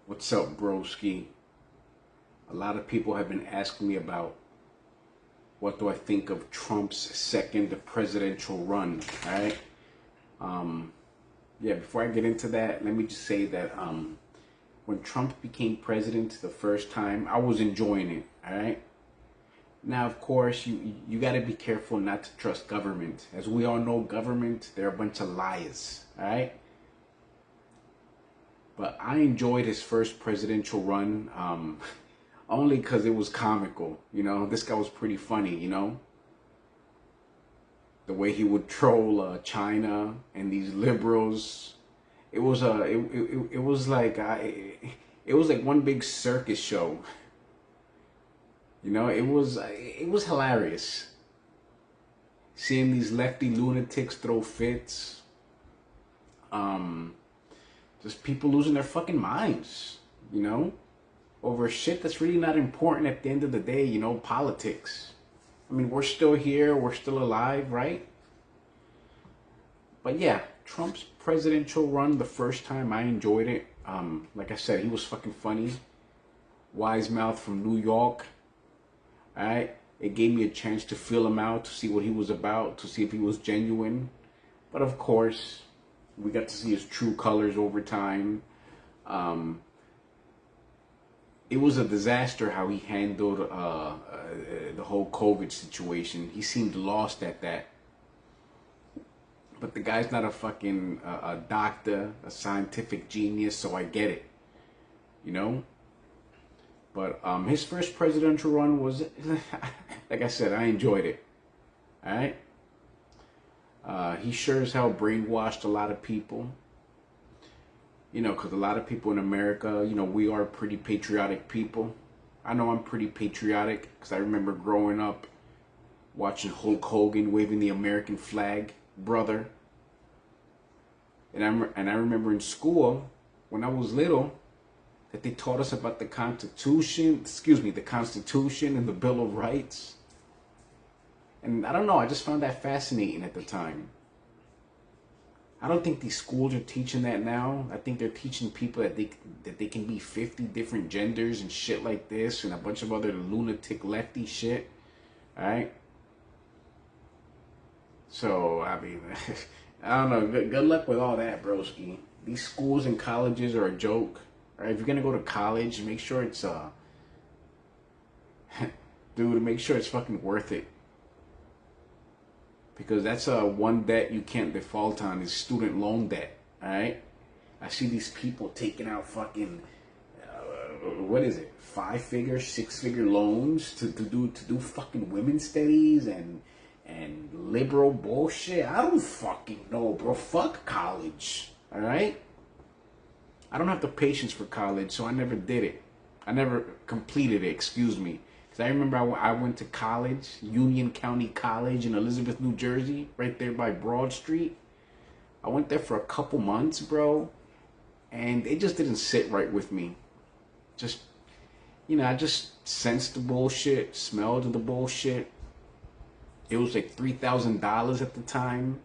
What's up, broski? A lot of people have been asking me about what do I think of Trump's second presidential run, all right? Yeah, before I get into that, let me just say that when Trump became president the first time, I was enjoying it, all right? Now, of course, you got to be careful not to trust government. As we all know, government, they're a bunch of liars, all right? But I enjoyed his first presidential run only because it was comical. This guy was pretty funny. The way he would troll China and these liberals. It was it was like one big circus show. It was hilarious seeing these lefty lunatics throw fits. Just people losing their fucking minds, over shit that's really not important at the end of the day, politics. I mean, we're still here, we're still alive, right? But yeah, Trump's presidential run, the first time, I enjoyed it. Like I said, he was fucking funny. Wise mouth from New York. Alright? It gave me a chance to feel him out, to see what he was about, to see if he was genuine. But of course, we got to see his true colors over time. It was a disaster how he handled the whole COVID situation. He seemed lost at that. But the guy's not a fucking a doctor, a scientific genius, so I get it. But his first presidential run was, like I said, I enjoyed it. All right? He sure as hell brainwashed a lot of people. Because a lot of people in America, we are pretty patriotic people. I know I'm pretty patriotic because I remember growing up watching Hulk Hogan waving the American flag, brother. And I remember in school, when I was little, that they taught us about the Constitution and the Bill of Rights. And I don't know, I just found that fascinating at the time. I don't think these schools are teaching that now. I think they're teaching people that they can be 50 different genders and shit like this and a bunch of other lunatic lefty shit. Alright? So, I mean, I don't know. Good luck with all that, broski. These schools and colleges are a joke. Alright? If you're gonna go to college, make sure it's, dude, make sure it's fucking worth it. Because that's one debt you can't default on is student loan debt. All right, I see these people taking out fucking what is it, 5-figure, 6-figure loans to do fucking women's studies and liberal bullshit. I don't fucking know, bro. Fuck college. All right, I don't have the patience for college, so I never did it. I never completed it. Excuse me. I remember I went to college, Union County College in Elizabeth, New Jersey, right there by Broad Street. I went there for a couple months, bro, and it just didn't sit right with me. I just sensed the bullshit, smelled the bullshit. It was like $3,000 at the time.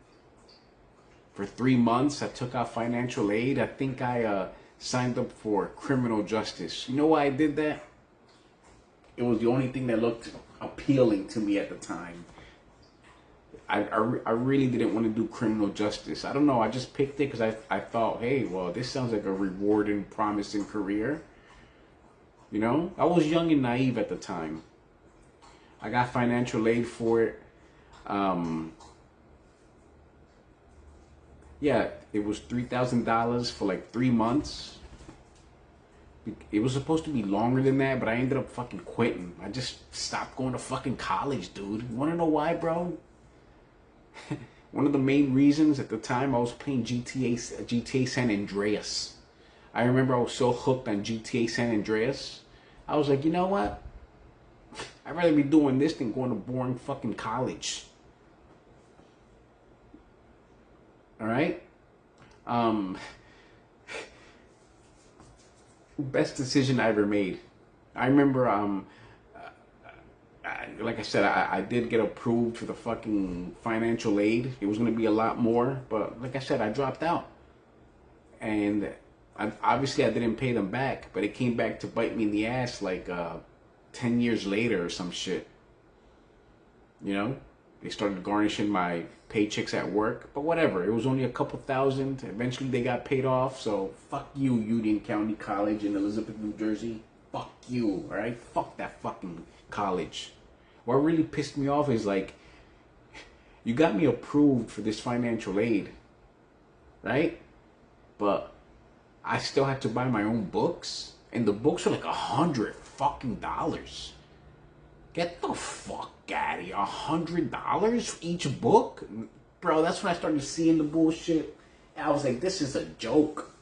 For 3 months, I took out financial aid. I think I signed up for criminal justice. You know why I did that? It was the only thing that looked appealing to me at the time. I really didn't want to do criminal justice. I don't know. I just picked it because I thought, hey, well, this sounds like a rewarding, promising career. I was young and naive at the time. I got financial aid for it. Yeah, it was $3,000 for like 3 months. It was supposed to be longer than that, but I ended up fucking quitting. I just stopped going to fucking college, dude. You wanna know why, bro? One of the main reasons at the time, I was playing GTA San Andreas. I remember I was so hooked on GTA San Andreas. I was like, you know what? I'd rather be doing this than going to boring fucking college. Alright? Best decision I ever made. I remember, like I said, I did get approved for the fucking financial aid. It was going to be a lot more, but like I said, I dropped out. And Obviously I didn't pay them back, but it came back to bite me in the ass like 10 years later or some shit. You know, they started garnishing my paychecks at work, but whatever. It was only a couple thousand. Eventually they got paid off. So fuck you, Union County College in Elizabeth, New Jersey. Fuck you, all right? Fuck that fucking college. What really pissed me off is like, you got me approved for this financial aid, right? But I still had to buy my own books, and the books are like $100 fucking dollars. Get the fuck out of here. $100 each book? Bro, that's when I started seeing the bullshit. And I was like, this is a joke.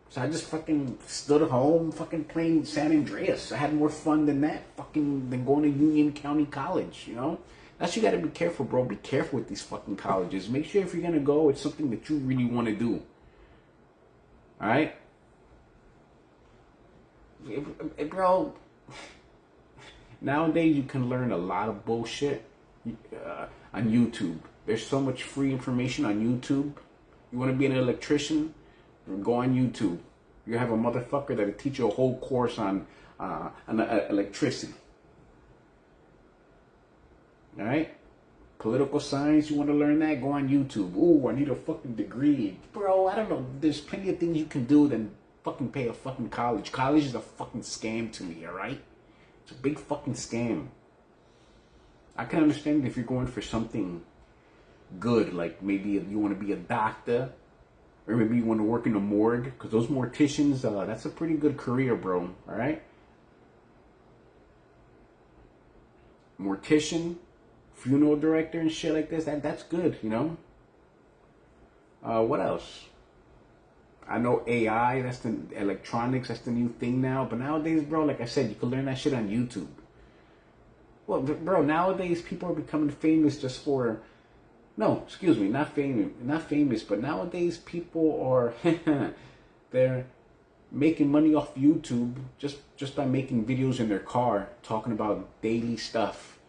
So I just fucking stood at home fucking playing San Andreas. I had more fun than that, fucking, than going to Union County College, you know? That's, you gotta be careful, bro. Be careful with these fucking colleges. Make sure if you're gonna go, it's something that you really want to do. Alright? Bro, nowadays you can learn a lot of bullshit on YouTube. There's so much free information on YouTube. You want to be an electrician? Go on YouTube. You have a motherfucker that'll teach you a whole course on electricity. Alright? Political science, you want to learn that? Go on YouTube. Ooh, I need a fucking degree. Bro, I don't know. There's plenty of things you can do than fucking pay a fucking college. College is a fucking scam to me, alright? It's a big fucking scam. I can understand if you're going for something good, like maybe you want to be a doctor, or maybe you want to work in a morgue, because those morticians, that's a pretty good career, bro, alright? Mortician, funeral director and shit like this, that's good, you know? What else? I know AI, that's the electronics, that's the new thing now. But nowadays, bro, like I said, you can learn that shit on YouTube. Well, bro, nowadays people are becoming famous just for, no, excuse me, not famous, but nowadays people are, they're making money off YouTube just by making videos in their car talking about daily stuff.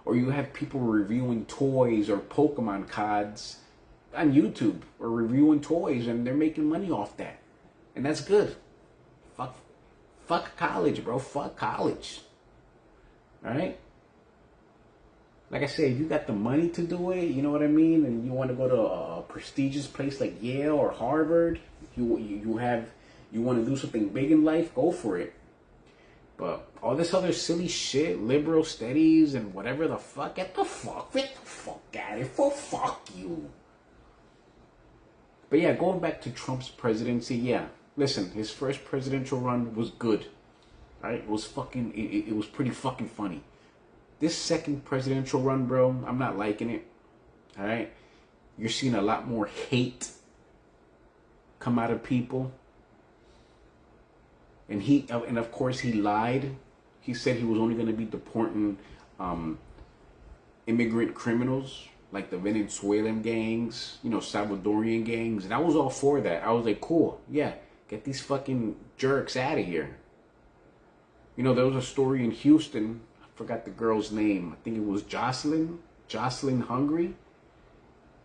Or you have people reviewing toys or Pokemon cards on YouTube, or reviewing toys, and they're making money off that, and that's good. Fuck college, bro. Fuck college. All right. Like I said, if you got the money to do it, you know what I mean, and you want to go to a prestigious place like Yale or Harvard, if you want to do something big in life, go for it. But all this other silly shit, liberal studies and whatever the fuck, get the fuck out of here. Fuck you. But yeah, going back to Trump's presidency, yeah. Listen, his first presidential run was good. Right? It was fucking, it was pretty fucking funny. This second presidential run, bro, I'm not liking it. Alright? You're seeing a lot more hate come out of people. And of course he lied. He said he was only going to be deporting immigrant criminals, like the Venezuelan gangs, you know, Salvadorian gangs. And I was all for that. I was like, cool, yeah, get these fucking jerks out of here. You know, there was a story in Houston, I forgot the girl's name. I think it was Jocelyn Hungry.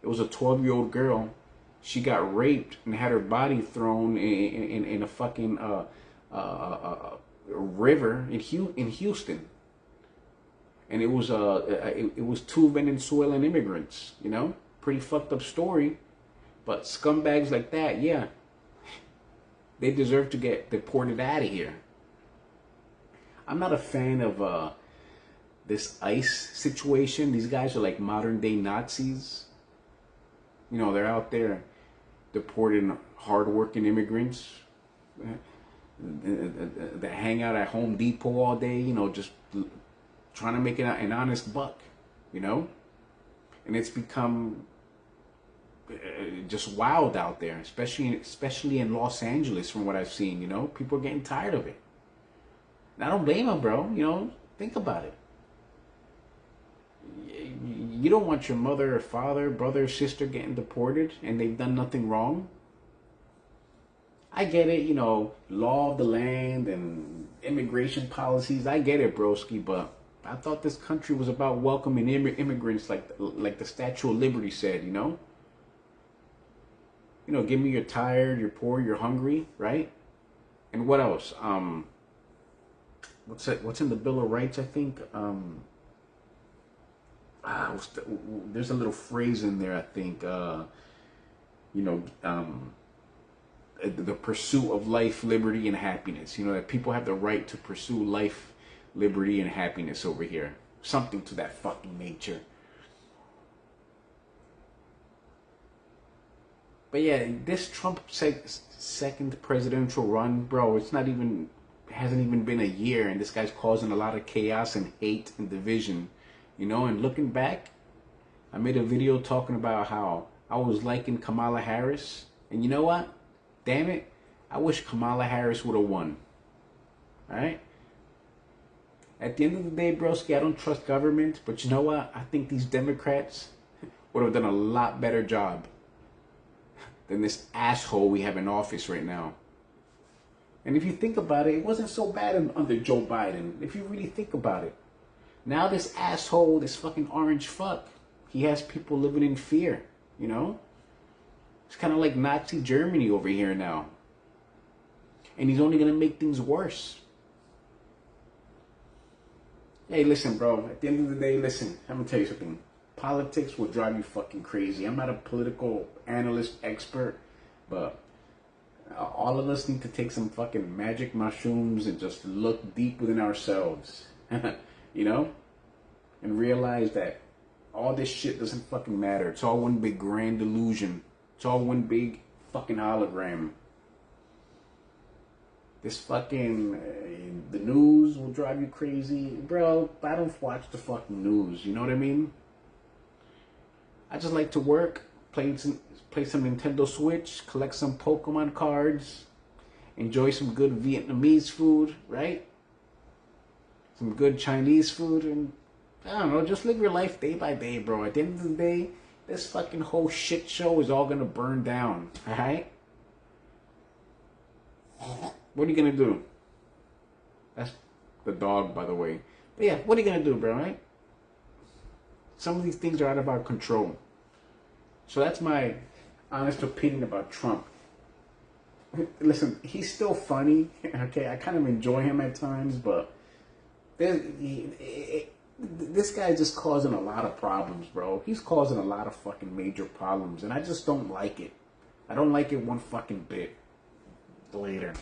It was a 12-year-old girl. She got raped and had her body thrown in a fucking river in Houston. And it was two Venezuelan immigrants, you know? Pretty fucked up story. But scumbags like that, yeah, they deserve to get deported out of here. I'm not a fan of this ICE situation. These guys are like modern day Nazis. You know, they're out there deporting hardworking immigrants that hang out at Home Depot all day, you know, just trying to make an honest buck, you know? And it's become just wild out there, especially in Los Angeles, from what I've seen, you know? People are getting tired of it. And I don't blame them, bro. You know, think about it. You don't want your mother or father, brother or sister getting deported and they've done nothing wrong. I get it, you know, law of the land and immigration policies. I get it, broski, but I thought this country was about welcoming immigrants like the Statue of Liberty said, you know? You know, give me you're tired, you're poor, you're hungry, right? And what else? What's in the Bill of Rights? I think. There's a little phrase in there. I think. You know, the pursuit of life, liberty, and happiness. You know, that people have the right to pursue life, liberty, and happiness over here. Something to that fucking nature. But yeah, this Trump second presidential run, bro, hasn't even been a year, and this guy's causing a lot of chaos and hate and division. You know, and looking back, I made a video talking about how I was liking Kamala Harris. And you know what? Damn it. I wish Kamala Harris would have won. Alright? At the end of the day, broski, I don't trust government. But you know what? I think these Democrats would have done a lot better job than this asshole we have in office right now. And if you think about it, it wasn't so bad under Joe Biden. If you really think about it. Now this asshole, this fucking orange fuck, he has people living in fear, you know? It's kind of like Nazi Germany over here now. And he's only going to make things worse. Hey, listen, bro. At the end of the day, listen. I'm going to tell you something. Politics will drive you fucking crazy. I'm not a political analyst expert, but all of us need to take some fucking magic mushrooms and just look deep within ourselves. You know? And realize that all this shit doesn't fucking matter. It's all one big grand illusion. It's all one big fucking hologram. This fucking, the news will drive you crazy. Bro, I don't watch the fucking news. You know what I mean? I just like to work, play some Nintendo Switch, collect some Pokemon cards, enjoy some good Vietnamese food, right? Some good Chinese food, and I don't know, just live your life day by day, bro. At the end of the day, this fucking whole shit show is all gonna burn down, alright? What are you gonna do? That's the dog, by the way. But yeah, what are you gonna do, bro, right? Some of these things are out of our control. So that's my honest opinion about Trump. Listen, he's still funny, okay? I kind of enjoy him at times, but this guy's just causing a lot of problems, bro. He's causing a lot of fucking major problems, and I just don't like it. I don't like it one fucking bit. Later.